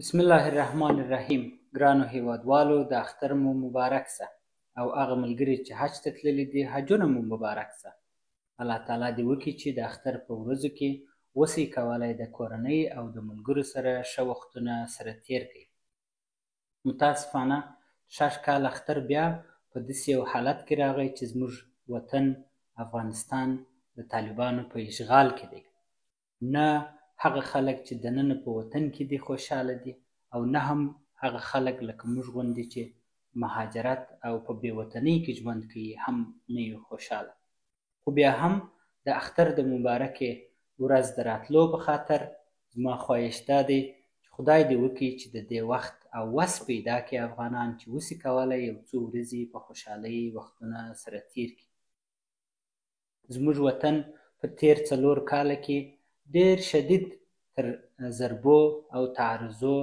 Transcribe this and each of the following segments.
بسم الله الرحمن الرحیم. ګرانو هیوادوالو، د اختر مو مبارک شه او هغه ملګري چې حج ته تللي دي حجونه مو مبارک شه. الله تعالی دې وکړي چې د اختر په ورځو کې اوسئ کولی د کورنۍ او د ملګرو سره ښه وختونه سره تیر کړئ. متاسفانه شاش کال اختر بیا په داسې یو حالت کې راغی چې زموږ وطن افغانستان د طالبانو په اشغال کې دی. نه هغه خلک چې دننه په وطن کې دي خوشحاله دي او نه هم هغه خلک لکه موږ غوندې چې مهاجرت او په بې وطنۍ کې ژوند کوي هم نه یو خوشحاله. خو بیا هم د اختر د مبارکې ورځ د راتلو په خاطر زما خواهش دا دی چې خدای دې وکړي چې د دې وخت او وس پیدا کړي افغانان چې وسي کولی یو څو ورځې په خوشحالۍ وختونه سره تیر کړي. زموږ وطن په تیر 4 کاله کې ډېر شدید تر ضربو او تعرضو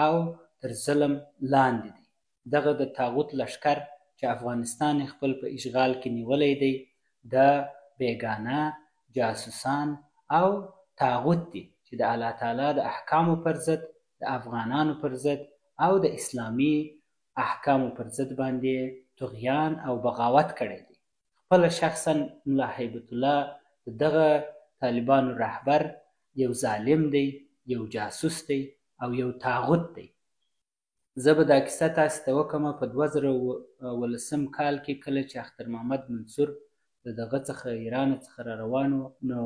او تر ظلم لاندې دی. دغه د طاغوت لښکر چې افغانستان خپل په اشغال کې نیولی دی د بیګانه جاسوسان او طاغوت دی چې د الله تعالی د احکامو پر ضد د افغانانو پر ضد او د اسلامي احکامو پر ضد باندې طغیان او بغاوت کړی دی. خپله شخصا ملا هیبت الله دغه طالبانو رهبر یو ظالم دی، یو جاسوس دی او یو طاغوت دی. زه به دا کیسه تاسې ته وکړم په 2019 کال کې کله چې اختر محمد منصور د دغه څخه ایران څخه را روان و نو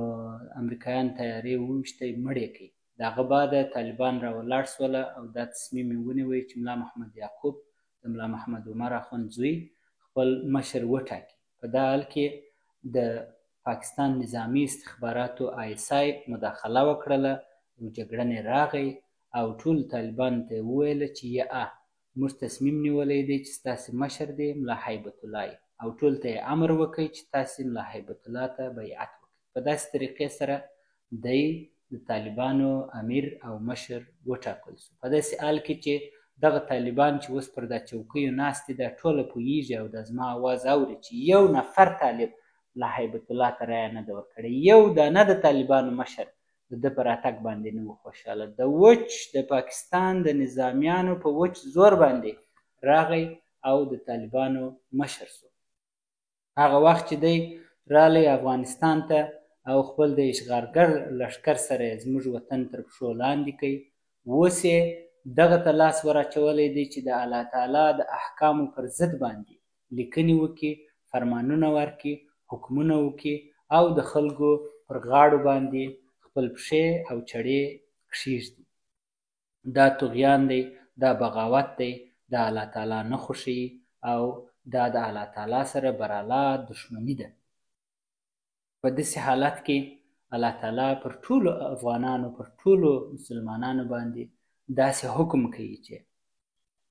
امریکایان طیارې وویشتې مړ یې کړي. د هغه بعده طالبان را ولاړ سوله او دا تصمیم یې ونیوی چې ملا محمد یعقوب د ملا محمد عمر اخوند زوی خپل مشر وټاکي. په دا حال کې د پاکستان نظامی استخباراتو ISI مداخله وکړله، یو جګړن راغی او ټول طالبانو ته یې وویله چې موږ تصمیم نیولی دی چې ستاسې مشر دی ملا هیبت الله او ټول ته یې امر وکړئ چې تاسې ملا هیبت الله ته بیعت وکړئ. په داسې طریقې سره دی د طالبانو امیر او مشر وټاکل شو. په داسې حال کې چې دغه طالبان چې اوس پر دا چوکیو ناست دي دا ټوله پوهیږي او دا زما اواز اوري چې یو نفر طالب ملا هیبت الله ته رایه نه ده ورکړې، یو دانه د طالبانو مشر د ده په راتګ باندې نه و خوشحاله. د وچ د پاکستان د نظامیانو په وچ زور باندې راغی او د طالبانو مشر شو. هغه وخت چې دی رالی افغانستان ته او خپل د اشغالګر لښکر سره یې زموږ وطن تر پښو لاندې کوي، اوس یې دغه ته لاس وراچولی دی چې د الله تعالی د احکامو پر ضد باندې لیکنې وکړي، فرمانونه ورکړي، حکمونه وکړي او د خلکو پر غاړو باندې خپل پښې او چړې کښېږدي. دا طغیان دی، دا بغاوت دی، دا الله تعالی نه خوښوي او دا د الله تعالی سره براله دښمني ده. په داسې حالت کې الله تعالی پر ټولو افغانانو پر ټولو مسلمانانو باندې داسې حکم کوي چې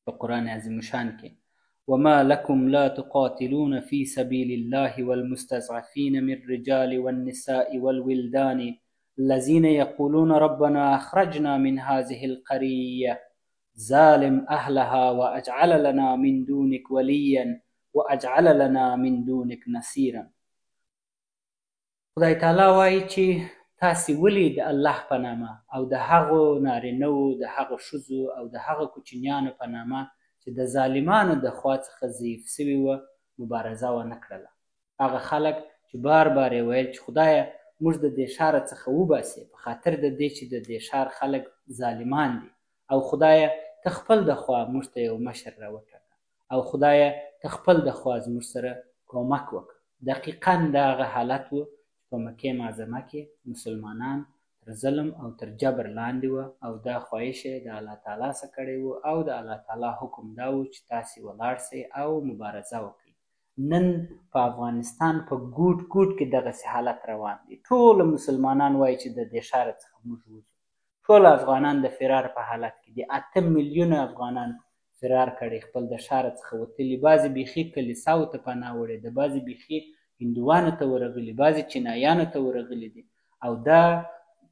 په قرآن عظیم شان کې وما لكم لا تقاتلون في سبيل الله والمستضعفين من الرجال والنساء والولدان الذين يقولون ربنا أخرجنا من هذه القرية ظالم أهلها وأجعل لنا من دونك وليا وأجعل لنا من دونك نصيرا. خدای تعالی وایي چې تاسې ولې د الله په نامه او د هغو نارینهو د هغو ښځو او د هغو کوچنیانو په نامه چې د ظالمانو د خوا څخه ضعیف سوي وه مبارزه ونه کړله. هغه خلک چې بار بار یې ویل چې خدایه موږ د دې ښاره څخه وباسې په خاطر د دې چې د دې ښار خلک ظالمان دي او خدایه ته خپل د خوا موږ ته یو مشر را وټاکه او خدایه ته خپل د خوا زموږ سره کومک وکړه. دقیقا د هغه حالت و په مکې معظمه کې مسلمانان تر ظلم او تر جبر لاندې وه او دا خواهش یې د الله تعالی څخه کړی و او د الله تعالی حکم دا و چې تاسې ولاړ سئ او مبارزه وکړئ. نن په افغانستان په ګوټ ګوټ کې دغسې حالت روان دی. ټول مسلمانان وایي چې د دې ښاره څخه موږ وځو. ټول افغانان د فرار په حالت کې دي. 8 میلیونه افغانان فرار کړی، خپل د ښاره څخه وتلي. بعضې بیخي کلیساو ته پناه وړی ده، بعضې بیخي هندوانو ته ورغلي، بعضې چینایانو ته ورغلي دي او دا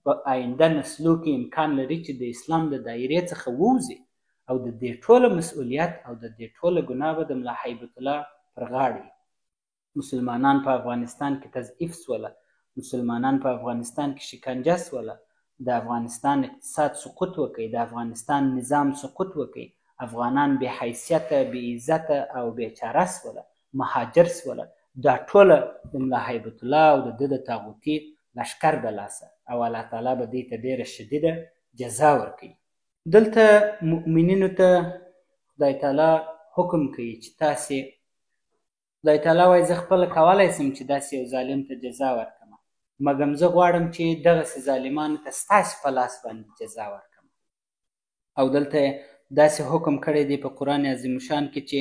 په آینده نسلو کې امکان لري چې د اسلام د دایرې څخه ووځي او د دې ټوله مسؤلیت او د دې ټوله ګناه به د ملا هیبت الله پر غاړه وي. مسلمانان په افغانستان کې تضعیف سوله، مسلمانان په افغانستان کې شکنجه سوله، د افغانستان اقتصاد سقوط وکړي، د افغانستان نظام سقوط وکړي، افغانان بې حیثیته، بې عزته او بېچاره سوله، مهاجر سوله. دا ټوله د ملا هیبت الله او د ده د طاغوتي لښکر د لاسه، او الله تعالی به دوی ته ډېره شدیده جزا ورکوي. دلته مؤمنینو ته خدای تعالی حکم کوي چې تاسې، خدای تعالی وایي زه خپله کولی شم چې داسې یو ظالم ته جزا ورکړم، مګم زه غواړم چې دغسې ظالمانو ته ستاسې په لاس باندې جزا ورکړم. او دلته داسې حکم کړی دی په قرآن عظیم شان کې چې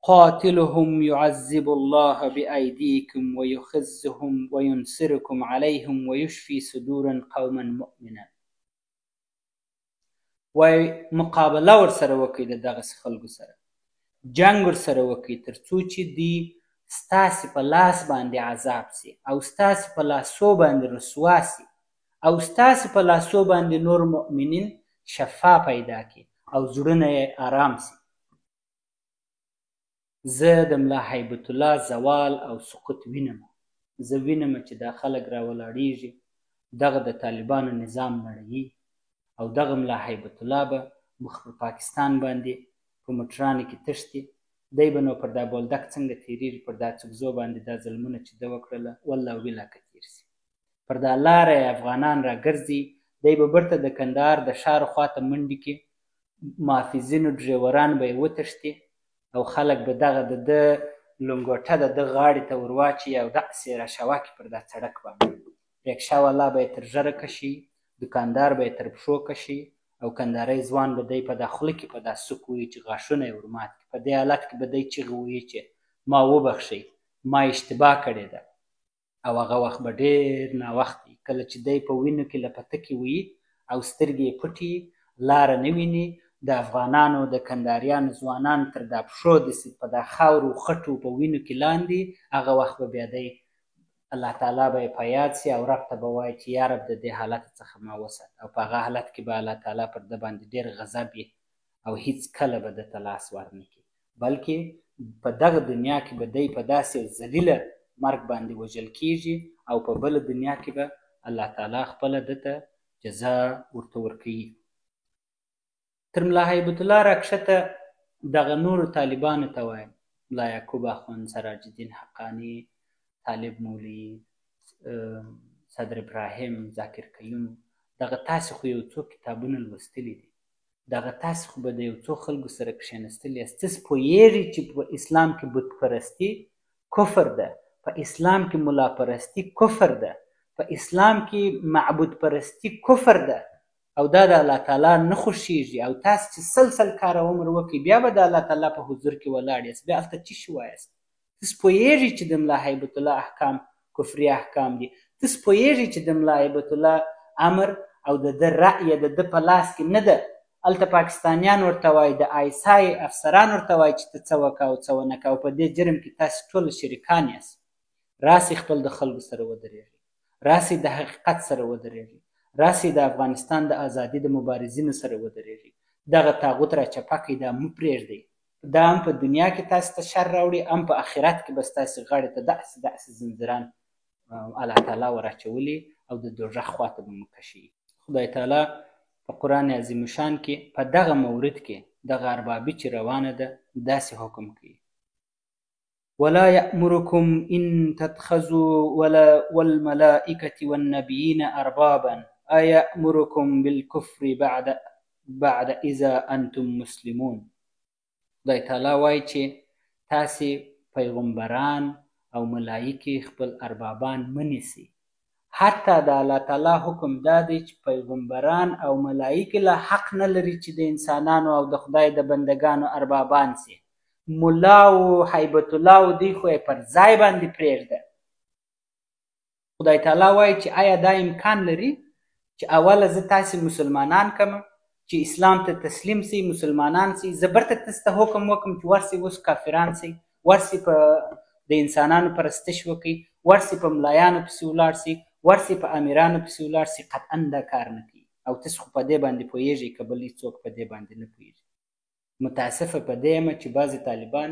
قاتلهم يعذب الله بأيديكم ويخزهم وينصركم عليهم ويشفي صدور قوما مؤمنا. وای مقابله ورسره وکړئ د دغسې خلکو سره، جنګ ورسره وکړئ تر څو چې دوی ستاسې په لاس باندې عذاب سي او ستاسې په لاسو باندې رسوا سي او ستاسې په لاسو باندې نور مؤمنین شفا پیدا کړي او زړونه یې آرام سي. زه د ملا هیبت الله زوال او سقوط وینم. زه وینم چې دا خلک راولاړېږي، دغه د طالبانو نظام نړوي او دغه ملا هیبت الله به مخ په پاکستان باندې په موټرانو کې تښتي. دی به نو پر دا بولدک څنګه تېرېږي، پر دا څوکزو باندې دا ظلمونه چې ده وکړله والله ویلا که تېر سي. پر دا لاره یې افغانان راګرځي، دی به بیرته د کندهار د ښار خواته منډې کې، محافظینو ډریوران به یې وتښتي او خلک به دغه د ده لنګوټه د ده غاړې ته ور واچوي او داسې یې راشوه کړي پر دا سړک باندې. رکشا والا به یې تر ژره کشي، دکاندار به یې تر پښو کشي او کندهاری ځوان به دی په دا خوله کې په دا سوک ووایي چې غاښونه یې ور مات کړي. په دې حالت کې به دی چیغې ووایي چې ما وبخښئ، ما اشتباه کړې ده. او هغه وخت به ډېر ناوخت وي، کله چې دی په وینو کې لپتکې وي او سترګې یې پټې لاره نه ویني، د افغانانو د کندهاریانو ځوانان تر دا پښو داسې په دا خاورو خټو په وینو کې لاندې، هغه وخت به بیا دی الله تعالی به یې په یاد سي او رب ته به وایي چې یا رب د دې حالت څخه ما وسات. او په هغه حالت کې به الله تعالی پر ده باندې ډېر غضب وي او هیڅ کله به ده ته لاس ورنه کړي، بلکې په دغه دنیا کې به دی په داسې ذلیله مرګ باندې وژل کېږي او په بله دنیا کې به الله تعالی خپله ده ته جزا ورته ورکوي. تر ملا هیبت الله راکښته دغه نورو طالبانو ته وایم، ملا یعقوب اخوند، سراج الدین حقانی، طالب مولوي، صدر ابراهیم، ذاکر قیوم، دغه تاسې خو یو څو کتابونه لوستلي دي، دغه تاسې خو به د یو څو خلکو سره کښېنستلي یاست. تاسې پوهېږئ چې په اسلام کې بت پرستي کفر ده، په اسلام کې ملا پرستي کفر ده، په اسلام کې معبود پرستي کفر ده او دا د الله تعالی نه خوښېږي. او تاسې چې سل کاله عمر وکړئ بیا به د الله تعالی په حضور کې ولاړ یاست، بیا هلته څه شي وایاست؟ تاسې پوهېږئ چې د ملا هیبت الله احکام کفري احکام دي، تاسې پوهېږئ چې د ملا هیبت الله امر او د ده رأی د ده په لاس کې نه ده. هلته پاکستانیان ورته وایي، د آیسای افسران ورته وایي چې ته څه وکړه او څه ونه کړه، او په دې جرم کې تاسې ټول شریکان یاست. راسئ خپل د خلکو سره ودرېږئ، راسئ د حقیقت سره ودرېږئ، راسئ د افغانستان د ازادۍ د مبارزینو سره ودرېږئ. دغه طاغوت را چپه کړئ، دا مه پرېږدئ. دا هم په دنیا کې تاسې ته شر راوړي، هم په آخرت کې به ستاسې غاړې ته داسې زنځیران الله تعالی ور اچولي او د دوزخ خواته به مو کشي. خدای تعالی په قرآن عظیم شان کې په دغه مورد کې دغه اربابي چې روانه ده داسې حکم کوي: ولا يأمركم إن تتخذوا والملائكة والنبيين أربابا أيأمركم بالكفر بعد إذا أنتم مسلمون. خدای تعالی وایي چې تاسې پیغمبران او ملایکې خپل اربابان منیسئ. حتی د الله تعالی حکم دا دی چې پیغمبران او ملایکې لا حق نه لري چې د انسانانو او د خدای د بندګانو اربابان سي. ملا او هیبت الله او دوی خو یې پر ځای باندې پرېږده. خدای تعالی وایي چې آیا دا امکان لري چې اوله زه تاسې مسلمانان کړم چې اسلام ته تسلیم سئ، مسلمانان سئ، زه برته تاسو ته حکم وکړم چې ورسئ اوس کافران سئ، ورسئ په د انسانانو پرستش وکړئ، ورسئ په ملایانو پسې ولاړ سئ، ورسئ په امیرانو پسې ولاړ سئ. قطعا دا کار نه کوي او تاسو خو په دې باندې پوهېږئ که بل هېڅوک په دې باندې نه پوهېږي. متاسفه په دې یم چې بعضې طالبان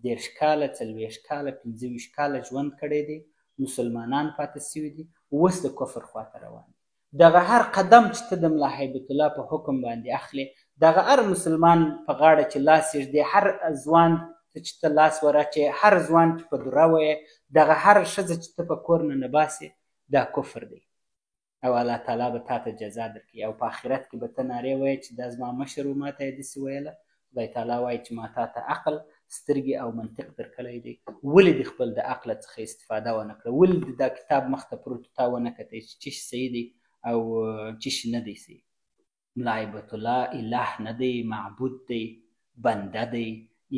30 کاله، 40 کاله، 25 کاله ژوند کړی دی، مسلمانان پاتې سوي دي، اوس د کفر خواته روان دي. دغه هر قدم چې ته د ملا هیبت الله په حکم باندې اخلي، دغه هر مسلمان په غاړه چې لاس یږدي، هر ځوان ته چې ته لاس ورچې، هر ځوان چې په دوره وایې، دغه هر ښځه چې ته په کور نه باسې، دا کفر دی او الله تعالی به تا ته جزا درکړي او په آخرت کې به ته نارې وایې چې دا زما مشر و، ما ته یې داسې ویله. خدای تعالی وایي چې ما تا ته عقل، سترګې او منطق درکړی دی، ولې دې خپل د عقله څخه استفاده ونه کړه؟ ولې دې دا کتاب مخته پروت تا ونه کتی چې څه شي صحیح دی او څه شي نه دی صحیح؟ ملا هیبت الله اله نه دی، معبود دی، بنده دی،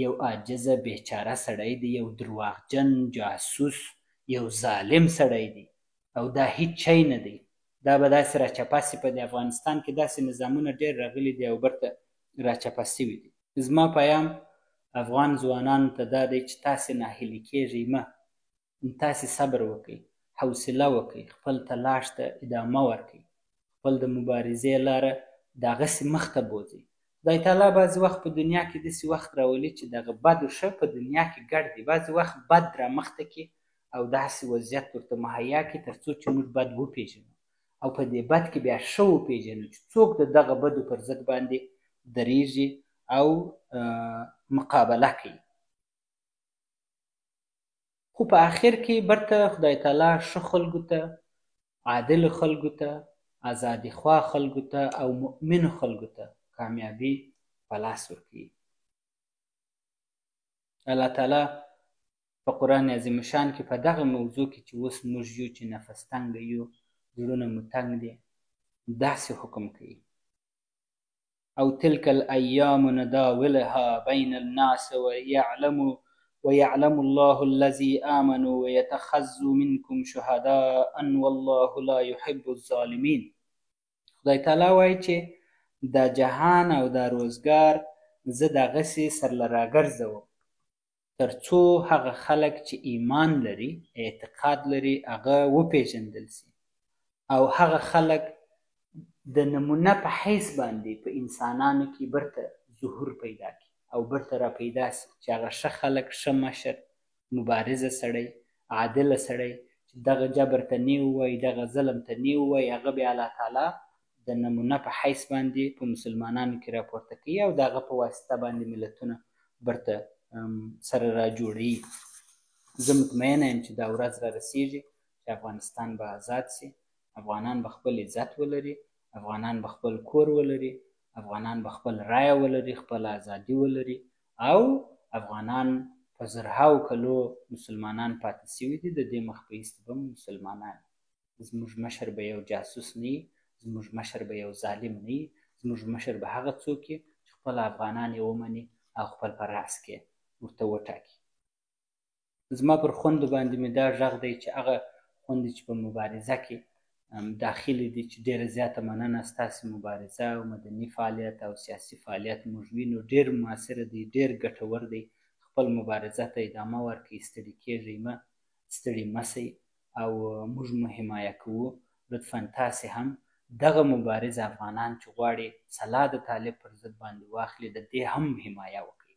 یو عاجزه بیچاره سړی دی، یو درواغجن جاسوس، یو ظالم سړی دی او دا هیڅ شی نه دی. دا به داسې راچپه سي. په د افغانستان کې داسې نظامونه ډېر راغلي دي او برته راچپه سوي دي. زما پیام افغان ځوانانو ته دا دی چې تاسې ناهیلي کېږئ مه، تاسې صبر وکئ، حوصله وکئ، خپل تلاش ته ادامه ورکئ، خپل د مبارزې لاره دغسې مخته بوځئ. خدای تعالی بعضې وخت په دنیا کې داسې وخت راولي چې دغه بد و ښه په دنیا کې ګډ دي. بعضې وخت بد رامخته کړي او داسې وضعیت ورته مهیا کړي تر څو چې موږ بد وپېژنو او په دې بد کې بیا ښه وپېژنو چې څوک د دغه بدو پر ضد باندې درېږي او مقابله کوي. خو په آخر کې برته خدای تعالی ښه خلکو ته، عادلو خلکو ته، ازادي خواه خلکو ته او مؤمنو خلکو ته کامیابي په لاس ورکوي. الله تعالی په قرآن عظیم شان کې په دغه موضوع کې چې اوس موږ یو چې نفس تنګه یو، زړونه مو تنګ دي، داسې حکم کوي: او تلك الایام نداولها بین الناس ويعلم الله الذي آمنوا ويتخذوا منكم شهداء والله لا يحب الظالمين. خدای تعالی وایي چې دا جهان او دا روزګار زه دغسې سرله راګرځوم تر څو هغه خلک چې ایمان لري، اعتقاد لري، هغه وپېژندل سي او هغه خلک د نمونه په حیث باندې په انسانانو کې برته ظهور پیدا کړي او برته را پیدا سي چې هغه ښه خلک، ښه مشر، مبارزه سړی، عادله سړی چې دغه جبر ته نه ووایي، دغه ظلم ته نه ووایي، هغه بیا الله تعالی د نمونه په حیث باندې په مسلمانانو کې راپورته کوي او د هغه په واسطه باندې ملتونه برته سره را جوړوي. زه مطمئنه یم چې دا ورځ را رسیږي چې افغانستان به آزاد سي، افغانان به خپل عزت ولري، افغانان به خپل کور ولري، افغانان به خپل رایه ولري، خپل ازادي ولري او افغانان په زرهاو کلو مسلمانان پاتې سوي دي، د دې مخ په ایسته به مسلمانان. زموږ مشر به یو جاسوس نه وي، زموږ مشر به یو ظالم نه وي، زموږ مشر به هغه څوک وي چې خپل افغانان یې ومني او خپل په راس کې ورته وټاکي. زما پر خویندو باندې مې دا غږ دی چې هغه خویندې چې په مبارزه کې داخلي دي چې ډېره زیاته مننه، ستاسې مبارزه او مدني فعالیت او سیاسي فعالیت موږ وینو، ډېر مؤثره دی، ډېر ګټور دی. خپل مبارزه ته ادامه ورکړئ، ستړي کېږئ مه، ستړي مه شئ او موږ مو حمایه کوو. لطفا تاسې هم دغه مبارز افغانان چې غواړي سلا د طالب پر ضد باندې واخلي، د دې هم حمایه وکړي.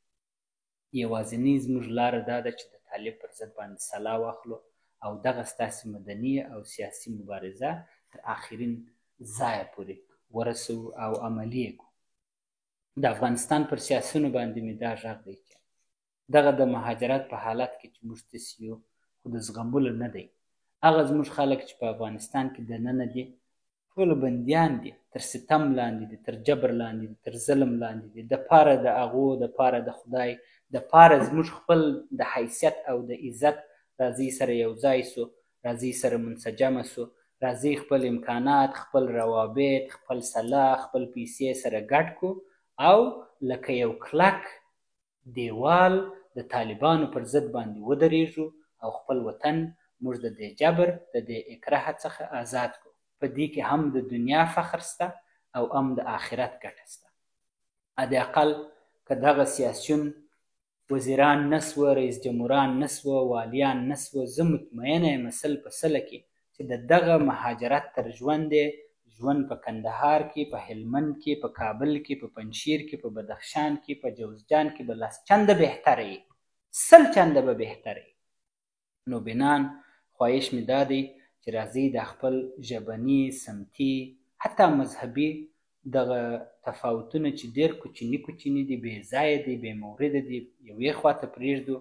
یوازینۍ زموږ لاره دا ده چې د طالب پر ضد باندې سلا واخلو او دغه ستاسې مدني او سیاسي مبارزه تر آخرین ځایه پورې ورسوو او عملي یې کړو. د افغانستان پر سیاسیونو باندې مې دا غږ دی چې دغه د مهاجرت په حالت کې چې موږ داسې یو، خو د زغملو نه دی. هغه زموږ خلک چې په افغانستان کې دننه دي ټول بندیان دي، تر ستم لاندې دي، تر جبر لاندې دي، تر ظلم لاندې دي. د پاره د هغو، د پاره د خدای، د پاره زموږ خپل د حیثیت او د عزت راځئ سره یو ځای سو، راځئ سره منسجمه سو، راځئ خپل امکانات، خپل روابط، خپل سلاح، خپل پیسې سره ګډ کړو او لکه یو کلک دیوال د طالبانو پر ضد باندې ودرېږو او خپل وطن موږ د دې جبر، د دې اکراه څخه آزاد کړو. په دې کې هم د دنیا فخر شته او هم د آخرت ګټه شته. حداقل که دغه سیاسیون وزیران نسوه، رئیس جمهوران نسوه، والیان نسوه، زه مطمئنه یم 100% کې چې د دغه مهاجرت تر ژوند ژوند په کندهار کې، په هلمند کې، په کابل کې، په پنجشیر کې، په بدخشان کې، په جوزجان کې به 10 چنده بهتره وي، 100 چنده به بهتره وي. نو بنان خواهش مې دا دی چې راځئ دا خپل ژبني، سمتي، حتی مذهبي دغه تفاوتونه چې ډېر کوچني دي، بې ځایه دي، بې مورده دي، یوې خواته پرېږدو،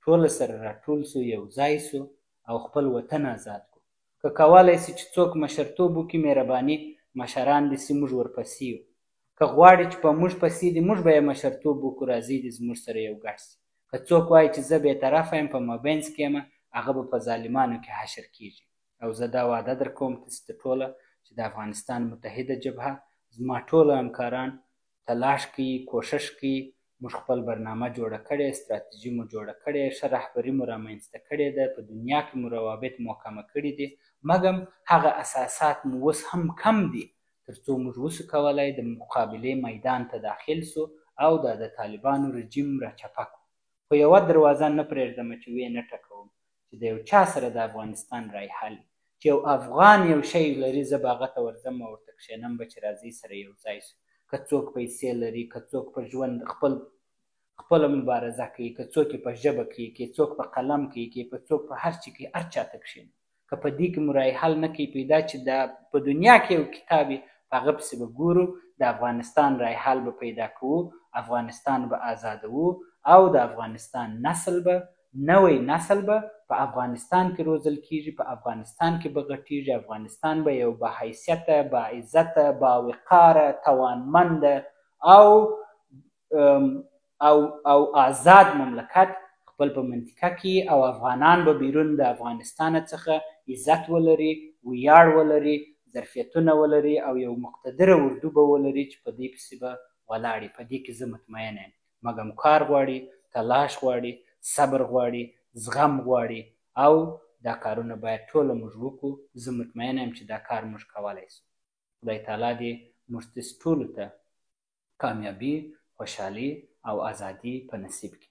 ټوله سره راټول سو، یو ځای سو او خپل وطن آزاد کړو. که کولی سي چې څوک مشرتوب وکړي، مهرباني مشران دې سي، موږ ورپسې یو. که غواړي چې په موږ پسې دي، موږ به یې مشرتوب وکړو، راځئ دې زموږ سره یو ګډ سي. که څوک وایي چې زه بېطرفه یم، په مابینځ کې یم، هغه به په ظالمانو کې حشر کېږي. او زه دا وعده در کوم تاسې ته ټوله چې د افغانستان متحده جبهه، زما ټوله همکاران تلاش کوي، کوښښ کوي، موږ خپل برنامه جوړه کړې، ستراتیژي مو جوړه کړې، ښه رهبري مو رامنځته کړې ده، په دنیا کې مو روابط محکمه کړي دي، مګر هغه اساسات مو اوس هم کم دي تر څو موږ وسو کولی د مقابلې میدان ته داخل سو او د طالبانو رژیم راچپه کړو. خو یوه دروازه نه پرېږدمه چې ویې نه ټکوم چې د یو چا سره د افغانستان رایحل چې یو افغان یو شی لري، زه به هغه ته ورځم او ورته کښېنم به چې راځئ سره یو ځای سو. که څوک پیسې لري، که څوک په ژوند خپله مبارزه کوي، که څوک یې په ژبه کوي، که څوک په قلم کوي، که څوک په هر چي کوي، هر چاته کښېنم. که په دې کې مو رایحل نه کوي پیدا چې دا په دنیا کې یو کتاب وي، په هغه پسې به ګورو، د افغانستان رایحل به پیدا کوو، افغانستان به آزادوو او د افغانستان نسل به، نوی نسل به په افغانستان کې روزل کېږي، په افغانستان کې به غټېږي، افغانستان به یو باحیثیته، باعزته، باوقاره، توانمنده او آزاد مملکت خپل په منطقه کې، او افغانان به بیرون د افغانستان څخه عزت ولري، ویاړ ولري، ظرفیتونه ولري او یو مقتدره اردو به ولري چې په دې پسې به ولاړې. په دې کې زه مطمئنه یم، مګر کار غواړي، تلاش غواړي، صبر غواړي، زغم غواړي او دا کارونه باید ټوله موږ وکړو. زه مطمئنه یم چې دا کار موږ کولی سو. خدای تعالی دې موږ ټولو ته کامیابي، خوشحالي او ازادي په نصیب کړي.